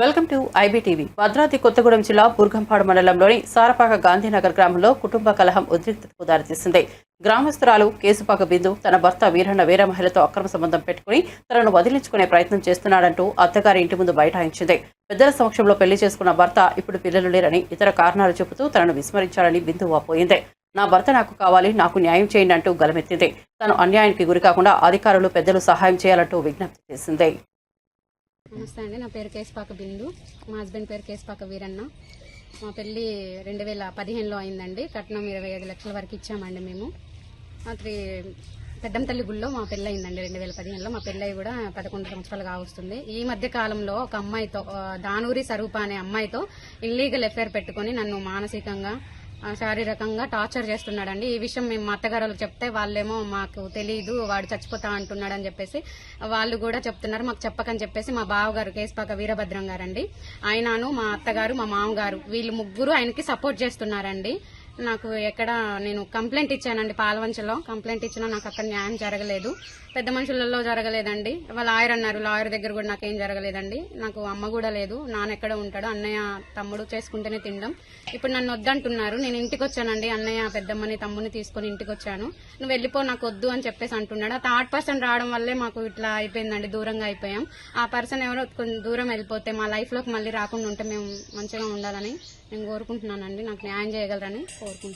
Welcome to IBTV. Bhadradri Kothagudem జిల్లా బుర్గంపాడు మండలంలోని సారపాక గాంధీనగర్ గ్రామంలో కుటుంబ కలహం ఉద్రిక్తతకు దారితీసింది. గ్రామస్తురాలు కేసుపాక బిందు తన భర్త వీరన్న వేరే మహిళతో అక్రమ సంబంధం పెట్టుకుని తనను వదిలించుకునే ప్రయత్నం చేస్తున్నాడంటూ అత్తగారి ఇంటి ముందు బైఠాయించింది. పెద్దల సమక్షంలో పెళ్లి చేసుకున్న భర్త ఇప్పుడు పిల్లలు లేరని, ఇతర కారణాలు చెబుతూ తనను విస్మరించాలని బిందు వాపోయింది. నా భర్త నాకు కావాలి, నాకు న్యాయం చేయండి అంటూ గలమెత్తింది. తను అన్యాయానికి గురికాకుండా అధికారులు పెద్దలు సహాయం చేయాలంటూ విజ్ఞప్తి చేసింది. నమస్తే అండి, నా పేరు కేసుపాక బిందు, మా హస్బెండ్ పేరు కేసుపాక వీరన్న. మా పెళ్ళి 2015లో అయిందండి. కట్నం 25 లక్షల వరకు ఇచ్చామండి మేము. రాత్రి పెద్దంతల్లి గుళ్ళో మా పెళ్ళి అయిందండి 2015లో. మా పెళ్ళి కూడా 11 సంవత్సరాలు కావస్తుంది. ఈ మధ్య కాలంలో ఒక అమ్మాయితో, దానూరి స్వరూప అనే అమ్మాయితో ఇల్లీగల్ ఎఫైర్ పెట్టుకుని నన్ను మానసికంగా శారీరకంగా టార్చర్ చేస్తున్నాడండి. ఈ విషయం మేము మా అత్తగారులకు చెప్తే వాళ్ళేమో మాకు తెలియదు, వాడు చచ్చిపోతా అంటున్నాడు అని చెప్పేసి వాళ్ళు కూడా చెప్తున్నారు. మాకు చెప్పకని చెప్పేసి మా బావగారు కేసుపాక వీరభద్రం గారండి, ఆయనను మా అత్తగారు మా మామగారు వీళ్ళు ముగ్గురు ఆయనకి సపోర్ట్ చేస్తున్నారండి. నాకు ఎక్కడ నేను కంప్లైంట్ ఇచ్చానండి, పాలవంచలో కంప్లైంట్ ఇచ్చినా నాకు అక్కడ న్యాయం జరగలేదు. పెద్ద మనుషులలో జరగలేదండి. వాళ్ళ లాయర్ అన్నారు, లాయర్ దగ్గర కూడా నాకేం జరగలేదండి. నాకు అమ్మ కూడా లేదు, నాన్న ఎక్కడ ఉంటాడు, అన్నయ్య తమ్ముడు చేసుకుంటేనే తినడం. ఇప్పుడు నన్ను వద్దంటున్నారు. నేను ఇంటికి వచ్చానండి, అన్నయ్య పెద్దమ్మని తమ్ముని తీసుకుని ఇంటికి వచ్చాను. నువ్వు వెళ్ళిపో, నాకు వద్దు అని చెప్పేసి అంటున్నాడు. ఆ థర్డ్ పర్సన్ రావడం వల్లే మాకు ఇట్లా అయిపోయిందండి, దూరంగా అయిపోయాం. ఆ పర్సన్ ఎవరో కొంచెం దూరం వెళ్ళిపోతే మా లైఫ్ లోకి మళ్ళీ రాకుండా ఉంటే మేము మంచిగా ఉండాలని నేను కోరుకుంటున్నానండి. నాకు న్యాయం చేయగలరని కోరుకుంటున్నాను.